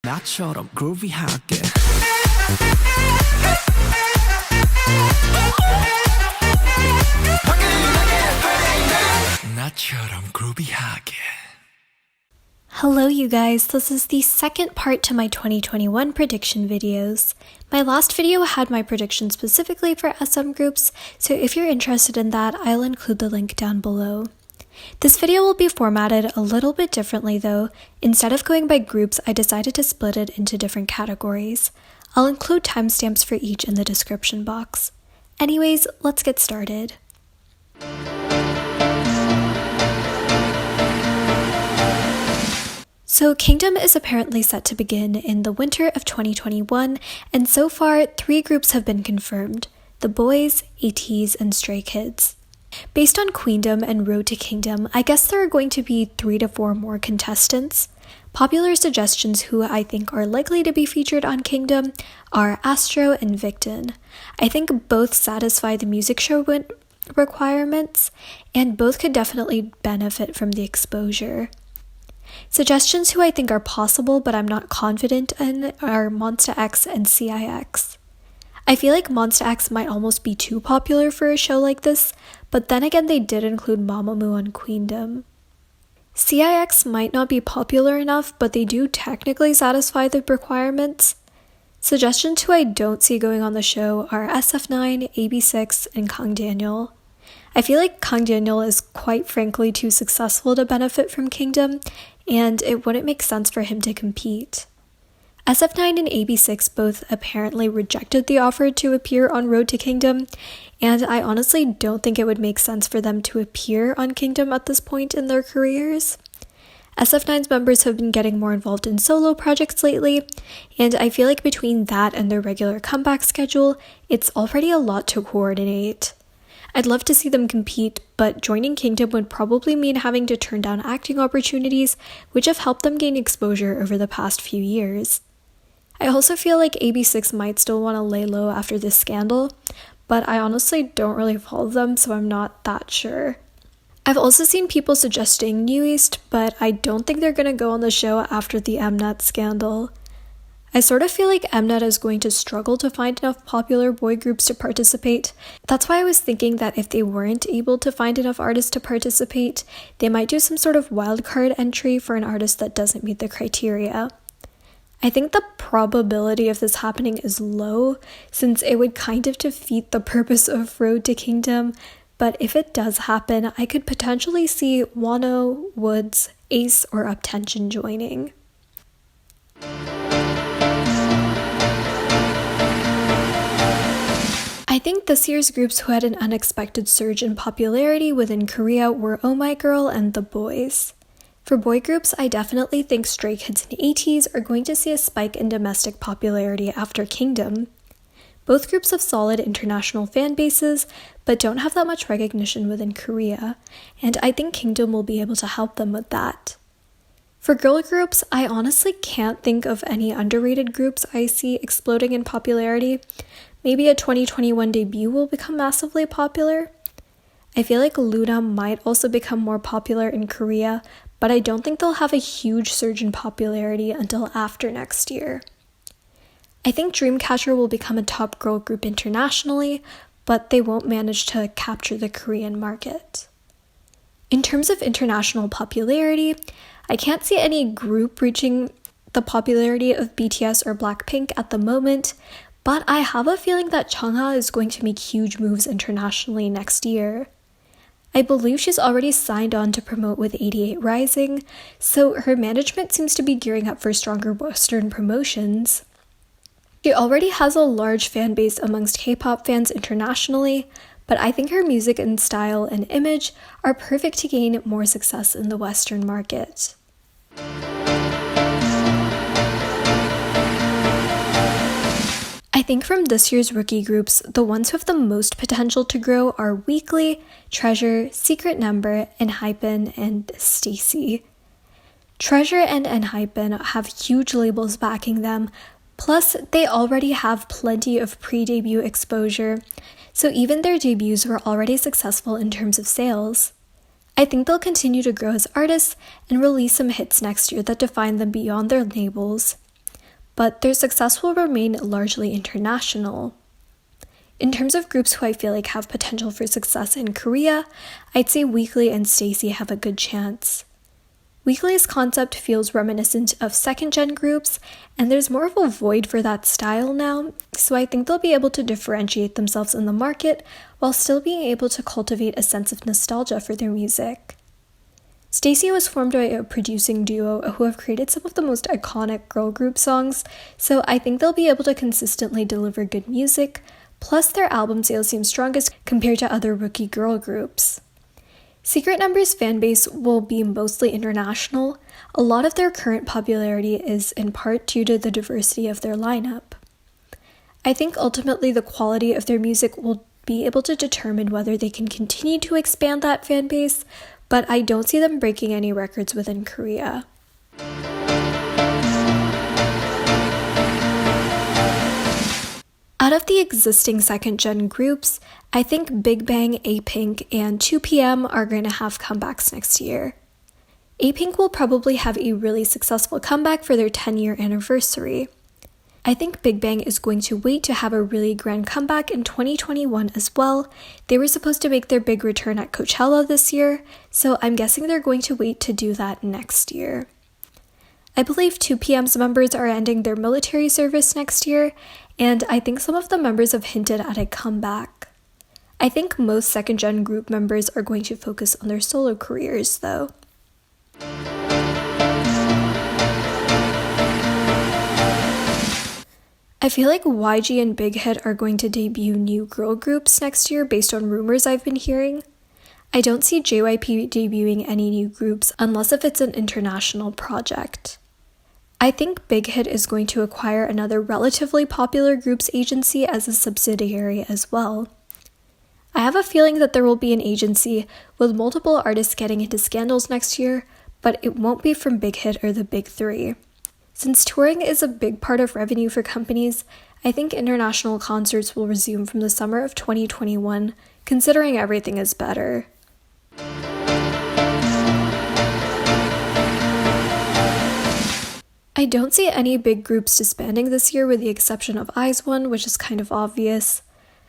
나처럼 groovy하게 나처럼 groovy하게. Hello you guys, this is the second part to my 2021 prediction videos. My last video had my prediction specifically for SM groups, so if you're interested in that, I'll include the link down below. This video will be formatted a little bit differently though. Instead of going by groups, I decided to split it into different categories. I'll include timestamps for each in the description box. Anyways, let's get started. So Kingdom is apparently set to begin in the winter of 2021, and so far 3 groups have been confirmed: the boyz, ateez, and Stray Kids. Based on Queendom and Road to Kingdom, I guess there are going to be 3 to 4 more contestants. Popular suggestions who I think are likely to be featured on Kingdom are Astro and Victon. I think both satisfy the music show requirements, and both could definitely benefit from the exposure. Suggestions who I think are possible but I'm not confident in are Monsta X and cix. I feel like Monsta X might almost be too popular for a show like this, but then again they did include Mamamoo on Queendom. Cix might not be popular enough, but they do technically satisfy the requirements. Suggestions who I don't see going on the show are SF9, AB6, and Kang Daniel. I feel like Kang Daniel is quite frankly too successful to benefit from Kingdom, and it wouldn't make sense for him to compete. SF9 and AB6 both apparently rejected the offer to appear on Road to Kingdom, and I honestly don't think it would make sense for them to appear on Kingdom at this point in their careers. SF9's members have been getting more involved in solo projects lately, and I feel like between that and their regular comeback schedule, it's already a lot to coordinate. I'd love to see them compete, but joining Kingdom would probably mean having to turn down acting opportunities, which have helped them gain exposure over the past few years. I also feel like AB6 might still want to lay low after this scandal, but I honestly don't really follow them, so I'm not that sure. I've also seen people suggesting New East, but I don't think they're going to go on the show after the mnet scandal. I sort of feel like mnet is going to struggle to find enough popular boy groups to participate. That's why I was thinking that if they weren't able to find enough artists to participate, they might do some sort of wildcard entry for an artist that doesn't meet the criteria. I think the probability of this happening is low, since it would kind of defeat the purpose of Road to Kingdom, but if it does happen, I could potentially see Wonho, woodz, a.c.e, or Uptension joining. I think this year's groups who had an unexpected surge in popularity within Korea were Oh My Girl and the boyz. For boy groups, I definitely think Stray Kids and ateez are going to see a spike in domestic popularity after Kingdom. Both groups have solid international fan bases, but don't have that much recognition within Korea, and I think Kingdom will be able to help them with that. For girl groups, I honestly can't think of any underrated groups I see exploding in popularity. Maybe a 2021 debut will become massively popular. I feel like Loona might also become more popular in Korea, but I don't think they'll have a huge surge in popularity until after next year. I think Dreamcatcher will become a top girl group internationally, but they won't manage to capture the Korean market. In terms of international popularity, I can't see any group reaching the popularity of BTS or Blackpink at the moment, but I have a feeling that Chungha is going to make huge moves internationally next year. I believe she's already signed on to promote with 88 Rising, so her management seems to be gearing up for stronger Western promotions. She already has a large fan base amongst K-pop fans internationally, but I think her music and style and image are perfect to gain more success in the Western market. I think from this year's rookie groups, the ones who have the most potential to grow are weeekly, Treasure, Secret Number, enhypen, and stayc. Treasure and enhypen have huge labels backing them, plus they already have plenty of pre-debut exposure, so even their debuts were already successful in terms of sales. I think they'll continue to grow as artists and release some hits next year that define them beyond their labels. but their success will remain largely international. In terms of groups who I feel like have potential for success in Korea, I'd say weeekly and stayc have a good chance. Weeekly's concept feels reminiscent of second-gen groups, and there's more of a void for that style now, so I think they'll be able to differentiate themselves in the market while still being able to cultivate a sense of nostalgia for their music. stayc was formed by a producing duo who have created some of the most iconic girl group songs, so I think they'll be able to consistently deliver good music, plus their album sales seem strongest compared to other rookie girl groups. Secret Number's fanbase will be mostly international. A lot of their current popularity is in part due to the diversity of their lineup. I think ultimately the quality of their music will be able to determine whether they can continue to expand that fanbase, but I don't see them breaking any records within Korea. Out of the existing second-gen groups, I think bigbang, apink, and 2PM are going to have comebacks next year. Apink will probably have a really successful comeback for their 10-year anniversary. I think bigbang is going to wait to have a really grand comeback in 2021 as well. They were supposed to make their big return at Coachella this year, so I'm guessing they're going to wait to do that next year. I believe 2PM's members are ending their military service next year, and I think some of the members have hinted at a comeback. I think most second-gen group members are going to focus on their solo careers, though. I feel like YG and Bighit are going to debut new girl groups next year based on rumors I've been hearing. I don't see JYP debuting any new groups unless if it's an international project. I think Bighit is going to acquire another relatively popular groups agency as a subsidiary as well. I have a feeling that there will be an agency with multiple artists getting into scandals next year, but it won't be from Bighit or the Big Three. Since touring is a big part of revenue for companies, I think international concerts will resume from the summer of 2021, considering everything is better. I don't see any big groups disbanding this year with the exception of IZ*ONE, which is kind of obvious.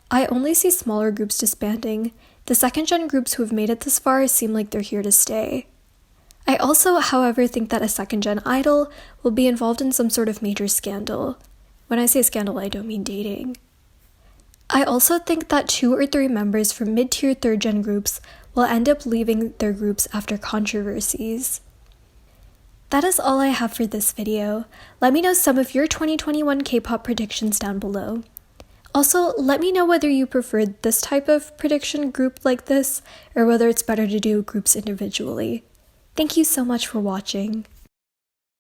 I only see smaller groups disbanding. The second-gen groups who have made it this far seem like they're here to stay. I also, however, think that a second-gen idol will be involved in some sort of major scandal. When I say scandal, I don't mean dating. I also think that 2 or 3 members from mid-tier third-gen groups will end up leaving their groups after controversies. That is all I have for this video. Let me know some of your 2021 K-pop predictions down below. Also, let me know whether you preferred this type of prediction group like this, or whether it's better to do groups individually. Thank you so much for watching.